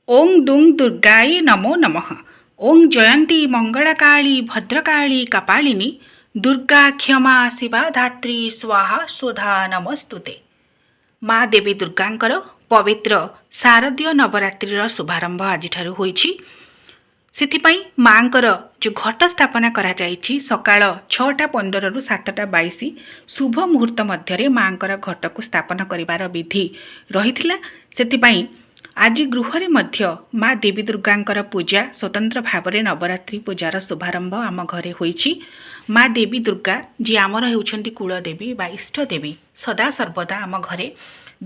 ओं दुं दुर्गायै नमो नमः। ओं जयंती मंगलकाली भद्रकाली कपालिनी दुर्गा क्षमा शिवा धात्री स्वाहा सुधा नमस्तुते। माँ देवी दुर्गांकर पवित्र शारदीय नवरात्रिर शुभारंभ आजिठारु होइछि। ସେଥିପାଇଁ ମାଙ୍କର ଯେଉଁ ଘଟ ସ୍ଥାପନା କରାଯାଇଛି ସକାଳ 6:15 ରୁ 7:22 ଶୁଭ ମୁହୂର୍ତ୍ତ ମଧ୍ୟରେ ମାଙ୍କର ଘଟକୁ ସ୍ଥାପନ କରିବାର ବିଧି ରହିଥିଲା। ସେଥିପାଇଁ ଆଜି ଗୃହରେ ମଧ୍ୟ ମା ଦେବୀ ଦୁର୍ଗାଙ୍କର ପୂଜା ସ୍ୱତନ୍ତ୍ର ଭାବରେ ନବରାତ୍ରି ପୂଜାର ଶୁଭାରମ୍ଭ ଆମ ଘରେ ହୋଇଛି। ମା ଦେବୀ ଦୁର୍ଗା ଯିଏ ଆମର ହେଉଛନ୍ତି କୁଳଦେବୀ ବା ଇଷ୍ଟଦେବୀ, ସଦାସର୍ବଦା ଆମ ଘରେ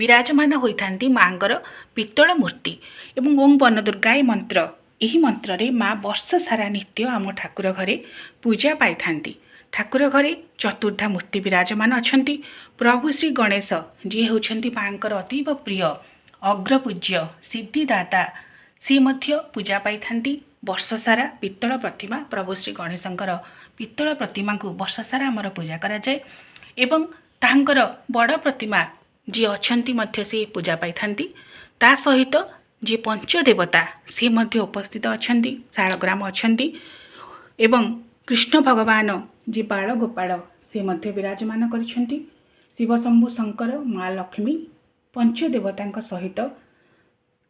ବିରାଜମାନ ହୋଇଥାନ୍ତି ମାଙ୍କର ପିତ୍ତଳ ମୂର୍ତ୍ତି ଏବଂ ଓಂ ବନ ଦୁର୍ଗାୟ ମନ୍ତ୍ର, ଏହି ମନ୍ତ୍ରରେ ମା ବର୍ଷ ସାରା ନିତ୍ୟ ଆମ ଠାକୁର ଘରେ ପୂଜା ପାଇଥାନ୍ତି। ଠାକୁର ଘରେ ଚତୁର୍ଦ୍ଧା ମୂର୍ତ୍ତି ବିରାଜମାନ ଅଛନ୍ତି। ପ୍ରଭୁ ଶ୍ରୀ ଗଣେଶ ଯିଏ ହେଉଛନ୍ତି ମାଙ୍କର ଅତୀବ ପ୍ରିୟ ଅଗ୍ରପୂଜ୍ୟ ସିଦ୍ଧିଦାତା, ସିଏ ମଧ୍ୟ ପୂଜା ପାଇଥାନ୍ତି। ବର୍ଷ ସାରା ପିତ୍ତଳ ପ୍ରତିମା ପ୍ରଭୁ ଶ୍ରୀ ଗଣେଶଙ୍କର ପିତ୍ତଳ ପ୍ରତିମାଙ୍କୁ ବର୍ଷ ସାରା ଆମର ପୂଜା କରାଯାଏ ଏବଂ ତାଙ୍କର ବଡ଼ ପ୍ରତିମା ଯିଏ ଅଛନ୍ତି ମଧ୍ୟ ସେ ପୂଜା ପାଇଥାନ୍ତି। ତା ସହିତ ଯିଏ ପଞ୍ଚଦେବତା ସେ ମଧ୍ୟ ଉପସ୍ଥିତ ଅଛନ୍ତି, ଶାଳଗ୍ରାମ ଅଛନ୍ତି ଏବଂ କୃଷ୍ଣ ଭଗବାନ ଯିଏ ବାଳ ଗୋପାଳ ସେ ମଧ୍ୟ ବିରାଜମାନ କରିଛନ୍ତି। ଶିବଶମ୍ଭୁ ଶଙ୍କର, ମା ଲକ୍ଷ୍ମୀ, ପଞ୍ଚଦେବତାଙ୍କ ସହିତ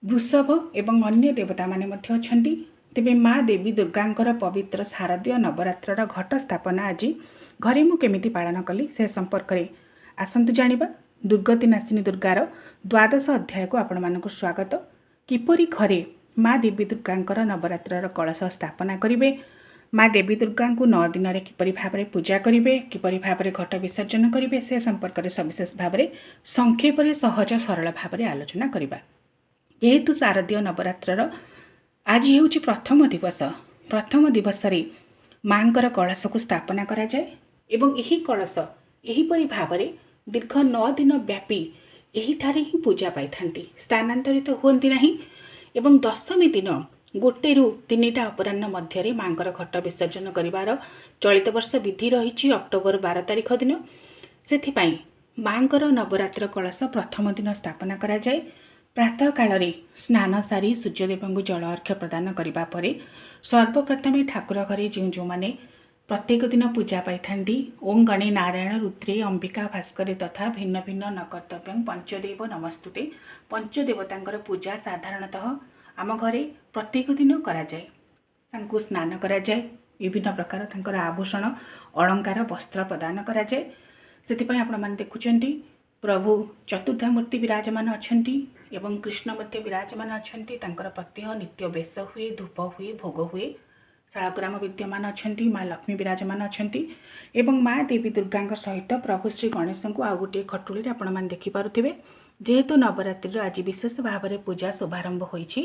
ବୃଷଭ ଏବଂ ଅନ୍ୟ ଦେବତାମାନେ ମଧ୍ୟ ଅଛନ୍ତି। ତେବେ ମା ଦେବୀ ଦୁର୍ଗାଙ୍କର ପବିତ୍ର ଶାରଦୀୟ ନବରାତ୍ରର ଘଟ ସ୍ଥାପନା ଆଜି ଘରେ ମୁଁ କେମିତି ପାଳନ କଲି ସେ ସମ୍ପର୍କରେ ଆସନ୍ତୁ ଜାଣିବା। ଦୁର୍ଗତି ନାଶିନୀ ଦୁର୍ଗାର ଦ୍ୱାଦଶ ଅଧ୍ୟାୟକୁ ଆପଣମାନଙ୍କୁ ସ୍ୱାଗତ। କିପରି ଘରେ ମା ଦେବୀ ଦୁର୍ଗାଙ୍କର ନବରାତ୍ରର କଳସ ସ୍ଥାପନା କରିବେ, ମା ଦେବୀ ଦୁର୍ଗାଙ୍କୁ 9 ଦିନରେ କିପରି ଭାବରେ ପୂଜା କରିବେ, କିପରି ଭାବରେ ଘଟ ବିସର୍ଜନ କରିବେ ସେ ସମ୍ପର୍କରେ ସବିଶେଷ ଭାବରେ ସଂକ୍ଷେପରେ ସହଜ ସରଳ ଭାବରେ ଆଲୋଚନା କରିବା। ଯେହେତୁ ଶାରଦୀୟ ନବରାତ୍ରର ଆଜି ହେଉଛି ପ୍ରଥମ ଦିବସ, ପ୍ରଥମ ଦିବସରେ ମାଙ୍କର କଳସକୁ ସ୍ଥାପନା କରାଯାଏ ଏବଂ ଏହି କଳସ ଏହିପରି ଭାବରେ ଦୀର୍ଘ 9 ଦିନ ବ୍ୟାପୀ ଏହିଠାରେ ହିଁ ପୂଜା ପାଇଥାନ୍ତି, ସ୍ଥାନାନ୍ତରିତ ହୁଅନ୍ତି ନାହିଁ ଏବଂ ଦଶମୀ ଦିନ 1 ରୁ 3ଟା ଅପରାହ୍ନ ମଧ୍ୟରେ ମାଙ୍କର ଘଟ ବିସର୍ଜନ କରିବାର ଚଳିତ ବର୍ଷ ବିଧି ରହିଛି ଅକ୍ଟୋବର 12 ତାରିଖ ଦିନ। ସେଥିପାଇଁ ମାଙ୍କର ନବରାତ୍ର କଳସ ପ୍ରଥମ ଦିନ ସ୍ଥାପନା କରାଯାଏ। ପ୍ରାତଃ କାଳରେ ସ୍ନାନ ସାରି ସୂର୍ଯ୍ୟଦେବଙ୍କୁ ଜଳ ଅର୍ଘ୍ୟ ପ୍ରଦାନ କରିବା ପରେ ସର୍ବପ୍ରଥମେ ଠାକୁର ଘରେ ଯେଉଁମାନେ ପ୍ରତ୍ୟେକ ଦିନ ପୂଜା ପାଇଥାନ୍ତି ଓಂ ଗଣେ ନାରାୟଣ ରୁଦ୍ରେ ଅମ୍ବିକା ଭାସ୍କରେ ତଥା ଭିନ୍ନ ଭିନ୍ନ ନ କର୍ତ୍ତବ୍ୟଂ ପଞ୍ଚଦେବ ନମସ୍ତୁତେ, ପଞ୍ଚଦେବତାଙ୍କର ପୂଜା ସାଧାରଣତଃ ଆମ ଘରେ ପ୍ରତ୍ୟେକ ଦିନ କରାଯାଏ। ତାଙ୍କୁ ସ୍ନାନ କରାଯାଏ, ବିଭିନ୍ନ ପ୍ରକାର ତାଙ୍କର ଆଭୂଷଣ ଅଳଙ୍କାର ବସ୍ତ୍ର ପ୍ରଦାନ କରାଯାଏ। ସେଥିପାଇଁ ଆପଣମାନେ ଦେଖୁଛନ୍ତି ପ୍ରଭୁ ଚତୁର୍ଦ୍ଧା ମୂର୍ତ୍ତି ବିରାଜମାନ ଅଛନ୍ତି ଏବଂ କୃଷ୍ଣ ମଧ୍ୟ ବିରାଜମାନ ଅଛନ୍ତି। ତାଙ୍କର ପ୍ରତ୍ୟହ ନିତ୍ୟ ବେଶ ହୁଏ, ଧୂପ ହୁଏ, ଭୋଗ ହୁଏ। ଶାଳଗ୍ରାମ ବିଦ୍ୟମାନ ଅଛନ୍ତି, ମା ଲକ୍ଷ୍ମୀ ବିରାଜମାନ ଅଛନ୍ତି ଏବଂ ମା ଦେବୀ ଦୁର୍ଗାଙ୍କ ସହିତ ପ୍ରଭୁ ଶ୍ରୀ ଗଣେଶଙ୍କୁ ଆଉ ଗୋଟିଏ ଖଟୁଳିରେ ଆପଣମାନେ ଦେଖିପାରୁଥିବେ। ଯେହେତୁ ନବରାତ୍ରିର ଆଜି ବିଶେଷ ଭାବରେ ପୂଜା ଶୁଭାରମ୍ଭ ହୋଇଛି,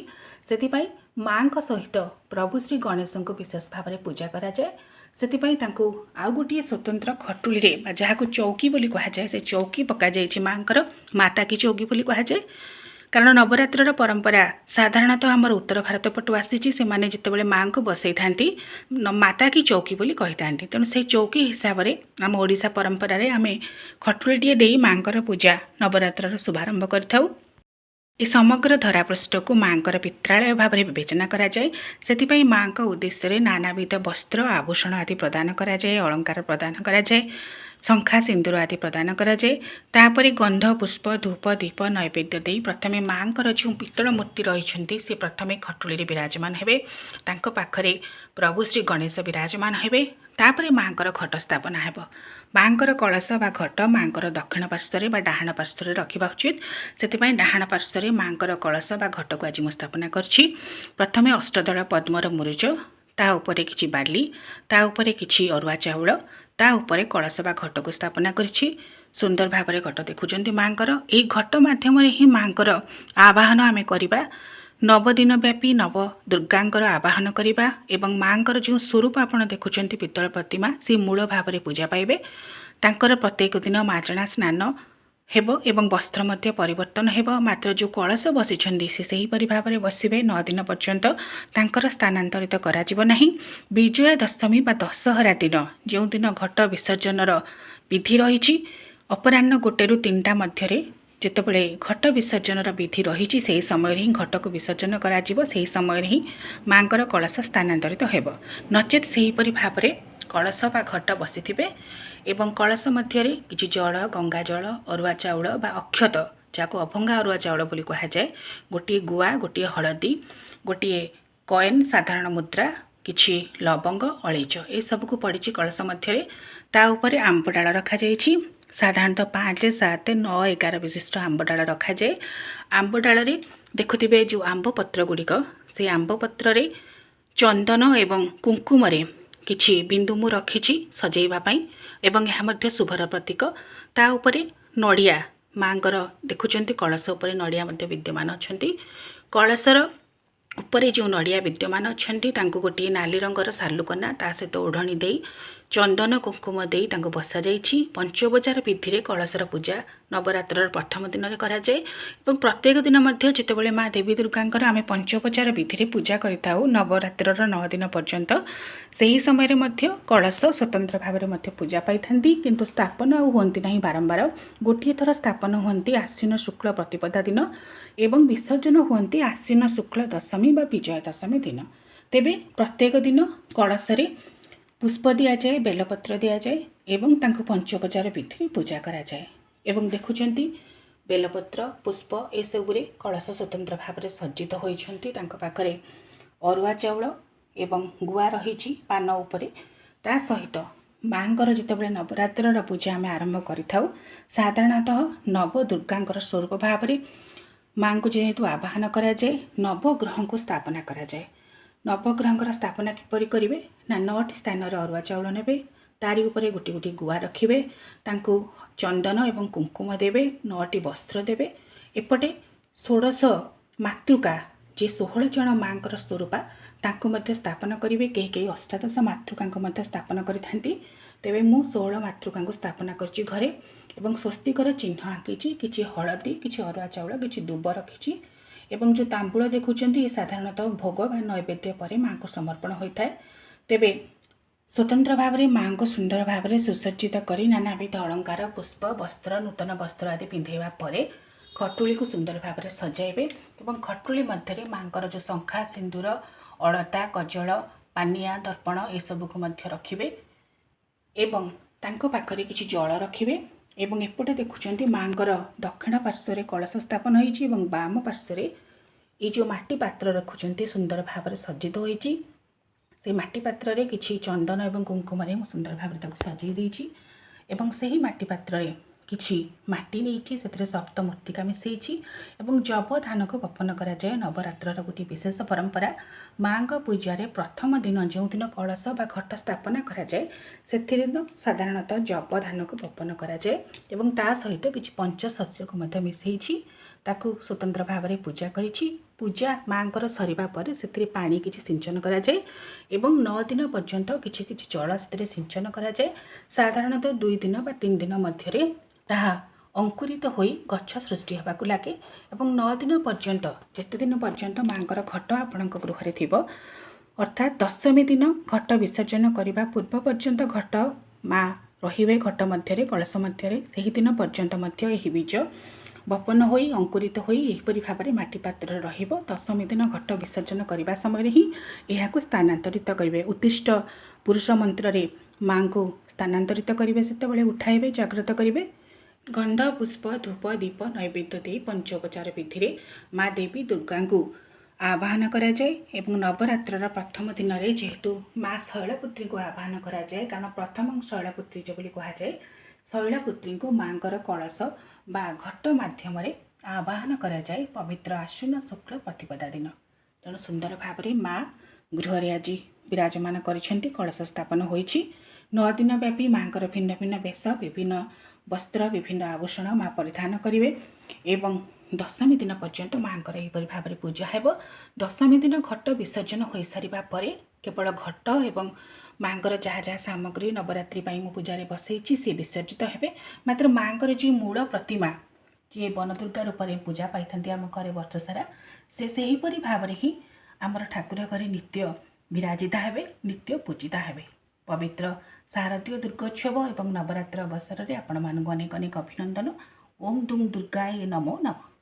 ସେଥିପାଇଁ ମାଙ୍କ ସହିତ ପ୍ରଭୁ ଶ୍ରୀ ଗଣେଶଙ୍କୁ ବିଶେଷ ଭାବରେ ପୂଜା କରାଯାଏ। ସେଥିପାଇଁ ତାଙ୍କୁ ଆଉ ଗୋଟିଏ ସ୍ୱତନ୍ତ୍ର ଖଟୁଳିରେ ବା ଯାହାକୁ ଚୌକି ବୋଲି କୁହାଯାଏ, ସେ ଚୌକି ପକାଯାଇଛି ମାଙ୍କର, ମାତା କି ଚୌକି ବୋଲି କୁହାଯାଏ। କାରଣ ନବରାତ୍ରର ପରମ୍ପରା ସାଧାରଣତଃ ଆମର ଉତ୍ତର ଭାରତ ପଟୁ ଆସିଛି। ସେମାନେ ଯେତେବେଳେ ମାଙ୍କୁ ବସେଇଥାନ୍ତି ମାତା କି ଚୌକି ବୋଲି କହିଥାନ୍ତି। ତେଣୁ ସେହି ଚୌକି ହିସାବରେ ଆମ ଓଡ଼ିଶା ପରମ୍ପରାରେ ଆମେ ଖଟୁଳିଟିଏ ଦେଇ ମାଙ୍କର ପୂଜା ନବରାତ୍ରର ଶୁଭାରମ୍ଭ କରିଥାଉ। ଏ ସମଗ୍ର ଧରାପୃଷ୍ଠକୁ ମାଙ୍କର ପିତ୍ରାଳୟ ଭାବରେ ବିବେଚନା କରାଯାଏ। ସେଥିପାଇଁ ମାଙ୍କ ଉଦ୍ଦେଶ୍ୟରେ ନାନାବିଧ ବସ୍ତ୍ର ଆଭୂଷଣ ଆଦି ପ୍ରଦାନ କରାଯାଏ, ଅଳଙ୍କାର ପ୍ରଦାନ କରାଯାଏ, ଶଙ୍ଖା ସିନ୍ଦୁର ଆଦି ପ୍ରଦାନ କରାଯାଏ। ତାପରେ ଗନ୍ଧ ପୁଷ୍ପ ଧୂପ ଦୀପ ନୈବେଦ୍ୟ ଦେଇ ପ୍ରଥମେ ମାଙ୍କର ଯେଉଁ ପିତ୍ତଳ ମୂର୍ତ୍ତି ରହିଛନ୍ତି ସେ ପ୍ରଥମେ ଖଟୁଳିରେ ବିରାଜମାନ ହେବେ। ତାଙ୍କ ପାଖରେ ପ୍ରଭୁ ଶ୍ରୀ ଗଣେଶ ବିରାଜମାନ ହେବେ। ତାପରେ ମାଙ୍କର ଘଟ ସ୍ଥାପନା ହେବ। ମାଙ୍କର କଳସ ବା ଘଟ ମାଙ୍କର ଦକ୍ଷିଣ ପାର୍ଶ୍ୱରେ ବା ଡାହାଣ ପାର୍ଶ୍ୱରେ ରଖିବା ଉଚିତ। ସେଥିପାଇଁ ଡାହାଣ ପାର୍ଶ୍ୱରେ ମାଙ୍କର କଳସ ବା ଘଟକୁ ଆଜି ମୁଁ ସ୍ଥାପନା କରିଛି। ପ୍ରଥମେ ଅଷ୍ଟଦଳ ପଦ୍ମର ମୁରୁଜ, ତା ଉପରେ କିଛି ବାଲି, ତା ଉପରେ କିଛି ଅରୁଆ ଚାଉଳ, ତା ଉପରେ କଳସ ବା ଘଟକୁ ସ୍ଥାପନା କରିଛି। ସୁନ୍ଦର ଭାବରେ ଘଟ ଦେଖୁଛନ୍ତି ମାଙ୍କର। ଏହି ଘଟ ମାଧ୍ୟମରେ ହିଁ ମାଙ୍କର ଆବାହନ ଆମେ କରିବା। 9 ଦିନ ବ୍ୟାପୀ ନବ ଦୁର୍ଗାଙ୍କର ଆବାହନ କରିବା ଏବଂ ମାଙ୍କର ଯେଉଁ ସ୍ୱରୂପ ଆପଣ ଦେଖୁଛନ୍ତି ପିତ୍ତଳ ପ୍ରତିମା, ସେ ମୂଳ ଭାବରେ ପୂଜା ପାଇବେ। ତାଙ୍କର ପ୍ରତ୍ୟେକ ଦିନ ମାଜଣା ସ୍ନାନ ହେବ ଏବଂ ବସ୍ତ୍ର ମଧ୍ୟ ପରିବର୍ତ୍ତନ ହେବ। ମାତ୍ର ଯେଉଁ କଳସ ବସିଛନ୍ତି ସେ ସେହିପରି ଭାବରେ ବସିବେ 9 ଦିନ ପର୍ଯ୍ୟନ୍ତ, ତାଙ୍କର ସ୍ଥାନାନ୍ତରିତ କରାଯିବ ନାହିଁ। ବିଜୟା ଦଶମୀ ବା ଦଶହରା ଦିନ ଯେଉଁଦିନ ଘଟ ବିସର୍ଜନର ବିଧି ରହିଛି ଅପରାହ୍ନ 1 ରୁ 3ଟା ମଧ୍ୟରେ ଯେତେବେଳେ ଘଟ ବିସର୍ଜନର ବିଧି ରହିଛି ସେହି ସମୟରେ ହିଁ ଘଟକୁ ବିସର୍ଜନ କରାଯିବ। ସେହି ସମୟରେ ହିଁ ମାଙ୍କର କଳସ ସ୍ଥାନାନ୍ତରିତ ହେବ। ନଚେତ୍ ସେହିପରି ଭାବରେ କଳସ ବା ଘଟ ବସିଥିବେ ଏବଂ କଳସ ମଧ୍ୟରେ କିଛି ଜଳ, ଗଙ୍ଗା ଜଳ, ଅରୁଆ ଚାଉଳ ବା ଅକ୍ଷତ, ଯାହାକୁ ଅଭଙ୍ଗା ଅରୁଆ ଚାଉଳ ବୋଲି କୁହାଯାଏ, ଗୋଟିଏ ଗୁଆ, ଗୋଟିଏ ହଳଦୀ, ଗୋଟିଏ କଏନ୍ ସାଧାରଣ ମୁଦ୍ରା, କିଛି ଲବଙ୍ଗ, ଅଳେଇଚ ଏସବୁକୁ ପଡ଼ିଛି କଳସ ମଧ୍ୟରେ। ତା ଉପରେ ଆମ୍ବ ଡାଳ ରଖାଯାଇଛି। ସାଧାରଣତଃ 5, 7, 9, 11 ବିଶିଷ୍ଟ ଆମ୍ବ ଡାଳ ରଖାଯାଏ। ଆମ୍ବ ଡାଳରେ ଦେଖୁଥିବେ ଯେଉଁ ଆମ୍ବ ପତ୍ର ଗୁଡ଼ିକ, ସେହି ଆମ୍ବ ପତ୍ରରେ ଚନ୍ଦନ ଏବଂ କୁଙ୍କୁମରେ କିଛି ବିନ୍ଦୁ ମୁଁ ରଖିଛି ସଜେଇବା ପାଇଁ ଏବଂ ଏହା ମଧ୍ୟ ଶୁଭର ପ୍ରତୀକ। ତା ଉପରେ ନଡ଼ିଆ, ମାଙ୍କର ଦେଖୁଛନ୍ତି କଳସ ଉପରେ ନଡ଼ିଆ ମଧ୍ୟ ବିଦ୍ୟମାନ ଅଛନ୍ତି। କଳସର ଉପରେ ଯେଉଁ ନଡ଼ିଆ ବିଦ୍ୟମାନ ଅଛନ୍ତି ତାଙ୍କୁ ଗୋଟିଏ ନାଲି ରଙ୍ଗର ସାଲୁକନା ତା ସହିତ ଓଢ଼ଣୀ ଦେଇ ଚନ୍ଦନ କୁଙ୍କୁମ ଦେଇ ତାଙ୍କୁ ବସାଯାଇଛି। ପଞ୍ଚୋପଚାର ବିଧିରେ କଳସର ପୂଜା ନବରାତ୍ରର ପ୍ରଥମ ଦିନରେ କରାଯାଏ ଏବଂ ପ୍ରତ୍ୟେକ ଦିନ ମଧ୍ୟ ଯେତେବେଳେ ମା ଦେବୀ ଦୁର୍ଗାଙ୍କର ଆମେ ପଞ୍ଚୋପଚାର ବିଧିରେ ପୂଜା କରିଥାଉ ନବରାତ୍ରର 9 ଦିନ ପର୍ଯ୍ୟନ୍ତ, ସେହି ସମୟରେ ମଧ୍ୟ କଳସ ସ୍ୱତନ୍ତ୍ର ଭାବରେ ମଧ୍ୟ ପୂଜା ପାଇଥାନ୍ତି। କିନ୍ତୁ ସ୍ଥାପନ ଆଉ ହୁଅନ୍ତି ନାହିଁ ବାରମ୍ବାର। ଗୋଟିଏ ଥର ସ୍ଥାପନ ହୁଅନ୍ତି ଆଶ୍ୱିନ ଶୁକ୍ଳ ପ୍ରତିପଦା ଦିନ ଏବଂ ବିସର୍ଜନ ହୁଅନ୍ତି ଆଶ୍ୱିନ ଶୁକ୍ଳ ଦଶମୀ ବା ବିଜୟା ଦଶମୀ ଦିନ। ତେବେ ପ୍ରତ୍ୟେକ ଦିନ କଳସରେ ପୁଷ୍ପ ଦିଆଯାଏ, ବେଲପତ୍ର ଦିଆଯାଏ ଏବଂ ତାଙ୍କୁ ପଞ୍ଚୋପଚାର ବିଧିରେ ପୂଜା କରାଯାଏ। ଏବଂ ଦେଖୁଛନ୍ତି ବେଲପତ୍ର, ପୁଷ୍ପ ଏସବୁରେ କଳସ ସ୍ୱତନ୍ତ୍ର ଭାବରେ ସଜ୍ଜିତ ହୋଇଛନ୍ତି। ତାଙ୍କ ପାଖରେ ଅରୁଆ ଚାଉଳ ଏବଂ ଗୁଆ ରହିଛି ପାନ ଉପରେ। ତା ସହିତ ମାଙ୍କର ଯେତେବେଳେ ନବରାତ୍ରର ପୂଜା ଆମେ ଆରମ୍ଭ କରିଥାଉ, ସାଧାରଣତଃ ନବଦୁର୍ଗାଙ୍କର ସ୍ୱରୂପ ଭାବରେ ମାଙ୍କୁ ଯେହେତୁ ଆବାହନ କରାଯାଏ, ନବଗ୍ରହଙ୍କୁ ସ୍ଥାପନା କରାଯାଏ। ନବଗ୍ରହଙ୍କର ସ୍ଥାପନା କିପରି କରିବେ ନା 9ଟି ସ୍ଥାନରେ ଅରୁଆ ଚାଉଳ ନେବେ, ତାରି ଉପରେ ଗୋଟି ଗୋଟି ଗୁଆ ରଖିବେ, ତାଙ୍କୁ ଚନ୍ଦନ ଏବଂ କୁଙ୍କୁମ ଦେବେ, 9ଟି ବସ୍ତ୍ର ଦେବେ। ଏପଟେ 16 ମାତୃକା, ଯିଏ 16 ଜଣ ମାଙ୍କର ସ୍ୱରୂପା, ତାଙ୍କୁ ମଧ୍ୟ ସ୍ଥାପନ କରିବେ। କେହି କେହି ଅଷ୍ଟାଦଶ ମାତୃକାଙ୍କୁ ମଧ୍ୟ ସ୍ଥାପନ କରିଥାନ୍ତି। ତେବେ ମୁଁ 16 ମାତୃକାଙ୍କୁ ସ୍ଥାପନା କରିଛି ଘରେ ଏବଂ ସ୍ୱସ୍ତିକର ଚିହ୍ନ ଆଙ୍କିଛି। କିଛି ହଳଦୀ, କିଛି ଅରୁଆ ଚାଉଳ, କିଛି ଦୁବ ରଖିଛି ଏବଂ ଯେଉଁ ତାମ୍ବୁଳ ଦେଖୁଛନ୍ତି ଏ ସାଧାରଣତଃ ଭୋଗ ବା ନୈବେଦ୍ୟ ପରେ ମାଙ୍କୁ ସମର୍ପଣ ହୋଇଥାଏ। ତେବେ ସ୍ୱତନ୍ତ୍ର ଭାବରେ ମାଙ୍କୁ ସୁନ୍ଦର ଭାବରେ ସୁସଜ୍ଜିତ କରି ନାନାବିଧ ଅଳଙ୍କାର, ପୁଷ୍ପ, ବସ୍ତ୍ର, ନୂତନ ବସ୍ତ୍ର ଆଦି ପିନ୍ଧାଇବା ପରେ ଖଟୁଳିକୁ ସୁନ୍ଦର ଭାବରେ ସଜାଇବେ ଏବଂ ଖଟୁଳି ମଧ୍ୟରେ ମାଙ୍କର ଯେଉଁ ଶଙ୍ଖା, ସିନ୍ଦୁର, ଅଳତା, କଜଳ, ପାନିଆ, ଦର୍ପଣ ଏସବୁକୁ ମଧ୍ୟ ରଖିବେ ଏବଂ ତାଙ୍କ ପାଖରେ କିଛି ଜଳ ରଖିବେ। ଏବଂ ଏପଟେ ଦେଖୁଛନ୍ତି ମାଙ୍କର ଦକ୍ଷିଣ ପାର୍ଶ୍ୱରେ କଳସ ସ୍ଥାପନ ହୋଇଛି ଏବଂ ବାମ ପାର୍ଶ୍ୱରେ এই ଯେଉଁ ମାଟି ପାତ୍ର ରଖୁଛନ୍ତି ସୁନ୍ଦର ଭାବରେ ସଜ୍ଜିତ ହୋଇଛି। ସେ ମାଟି ପାତ୍ରରେ କିଛି ଚନ୍ଦନ ଏବଂ କୁଙ୍କୁମରେ ମୁଁ ସୁନ୍ଦର ଭାବରେ ତାକୁ ସଜେଇ ଦେଇଛି ଏବଂ ସେହି ମାଟି ପାତ୍ରରେ କିଛି ମାଟି ନେଇଛି, ସେଥିରେ ସପ୍ତ ମୃତ୍ତିକା ମିଶାଇଛି ଏବଂ ଜବ ଧାନକୁ ବପନ କରାଯାଏ। ନବରାତ୍ରର ଗୋଟିଏ ବିଶେଷ ପରମ୍ପରା। ମାଙ୍କ ପୂଜାରେ ପ୍ରଥମ ଦିନ ଯେଉଁଦିନ କଳସ ବା ଘଟ ସ୍ଥାପନା କରାଯାଏ, ସେଥିରେ ସାଧାରଣତଃ ଜବ ଧାନକୁ ବପନ କରାଯାଏ ଏବଂ ତା ସହିତ କିଛି ପଞ୍ଚଶସ୍ୟକୁ ମଧ୍ୟ ମିଶାଇଛି, ତାକୁ ସ୍ୱତନ୍ତ୍ର ଭାବରେ ପୂଜା କରିଛି। ପୂଜା ମାଙ୍କର ସରିବା ପରେ ସେଥିରେ ପାଣି କିଛି ସିଞ୍ଚନ କରାଯାଏ ଏବଂ 9 ଦିନ ପର୍ଯ୍ୟନ୍ତ କିଛି କିଛି ଜଳ ସେଥିରେ ସିଞ୍ଚନ କରାଯାଏ। ସାଧାରଣତଃ 2 ଦିନ ବା 3 ଦିନ ମଧ୍ୟରେ ତାହା ଅଙ୍କୁରିତ ହୋଇ ଗଛ ସୃଷ୍ଟି ହେବାକୁ ଲାଗେ ଏବଂ 9 ଦିନ ପର୍ଯ୍ୟନ୍ତ, ଯେତେ ଦିନ ପର୍ଯ୍ୟନ୍ତ ମାଙ୍କର ଘଟ ଆପଣଙ୍କ ଗୃହରେ ଥିବ, ଅର୍ଥାତ୍ ଦଶମୀ ଦିନ ଘଟ ବିସର୍ଜନ କରିବା ପୂର୍ବ ପର୍ଯ୍ୟନ୍ତ ଘଟ ମା ରହିବେ ଘଟ ମଧ୍ୟରେ, କଳସ ମଧ୍ୟରେ, ସେହି ଦିନ ପର୍ଯ୍ୟନ୍ତ ମଧ୍ୟ ଏହି ବୀଜ ବପନ ହୋଇ ଅଙ୍କୁରିତ ହୋଇ ଏହିପରି ଭାବରେ ମାଟି ପାତ୍ରରେ ରହିବ। ଦଶମୀ ଦିନ ଘଟ ବିସର୍ଜନ କରିବା ସମୟରେ ହିଁ ଏହାକୁ ସ୍ଥାନାନ୍ତରିତ କରିବେ। ଉତ୍ତିଷ୍ଟ ପୁରୁଷ ମନ୍ତ୍ରରେ ମାଙ୍କୁ ସ୍ଥାନାନ୍ତରିତ କରିବେ, ସେତେବେଳେ ଉଠାଇବେ, ଜାଗ୍ରତ କରିବେ। ଗନ୍ଧ, ପୁଷ୍ପ, ଧୂପ, ଦୀପ ନୈବେଦ୍ୟ ଦେଇ ପଞ୍ଚୋପଚାର ବିଧିରେ ମା ଦେବୀ ଦୁର୍ଗାଙ୍କୁ ଆବାହନ କରାଯାଏ ଏବଂ ନବରାତ୍ରର ପ୍ରଥମ ଦିନରେ ଯେହେତୁ ମା ଶୈଳପୁତ୍ରୀଙ୍କୁ ଆବାହନ କରାଯାଏ, କାରଣ ପ୍ରଥମ ଶୈଳପୁତ୍ରୀ ବୋଲି କୁହାଯାଏ, ଶୈଳପୁତ୍ରୀଙ୍କୁ ମାଙ୍କର କଳସ ବା ଘଟ ମାଧ୍ୟମରେ ଆବାହନ କରାଯାଏ ପବିତ୍ର ଆଶ୍ୱିନ ଶୁକ୍ଳ ପ୍ରତିପଦା ଦିନ। ତେଣୁ ସୁନ୍ଦର ଭାବରେ ମା ଗୃହରେ ଆଜି ବିରାଜମାନ କରିଛନ୍ତି, କଳସ ସ୍ଥାପନ ହୋଇଛି। 9 ଦିନ ବ୍ୟାପୀ ମାଙ୍କର ଭିନ୍ନ ଭିନ୍ନ ବେଶ, ବିଭିନ୍ନ ବସ୍ତ୍ର, ବିଭିନ୍ନ ଆଭୂଷଣ ମା ପରିଧାନ କରିବେ ଏବଂ ଦଶମୀ ଦିନ ପର୍ଯ୍ୟନ୍ତ ମାଙ୍କର ଏହିପରି ଭାବରେ ପୂଜା ହେବ। ଦଶମୀ ଦିନ ଘଟ ବିସର୍ଜନ ହୋଇସାରିବା ପରେ କେବଳ ଘଟ ଏବଂ ମାଙ୍କର ଯାହା ଯାହା ସାମଗ୍ରୀ ନବରାତ୍ରି ପାଇଁ ମୁଁ ପୂଜାରେ ବସେଇଛି ସେ ବିସର୍ଜିତ ହେବେ। ମାତ୍ର ମାଙ୍କର ଯେଉଁ ମୂଳ ପ୍ରତିମା, ଯିଏ ବନଦୁର୍ଗା ରୂପରେ ପୂଜା ପାଇଥାନ୍ତି ଆମ ଘରେ ବର୍ଷ ସାରା, ସେ ସେହିପରି ଭାବରେ ହିଁ ଆମର ଠାକୁର ଘରେ ନିତ୍ୟ ବିରାଜିତା ହେବେ, ନିତ୍ୟ ପୂଜିତା ହେବେ। ପବିତ୍ର ଶାରଦୀୟ ଦୁର୍ଗୋତ୍ସବ ଏବଂ ନବରାତ୍ର ଅବସରରେ ଆପଣମାନଙ୍କୁ ଅନେକ ଅନେକ ଅଭିନନ୍ଦନ ओम दुम दुर्गाय नमो नमः.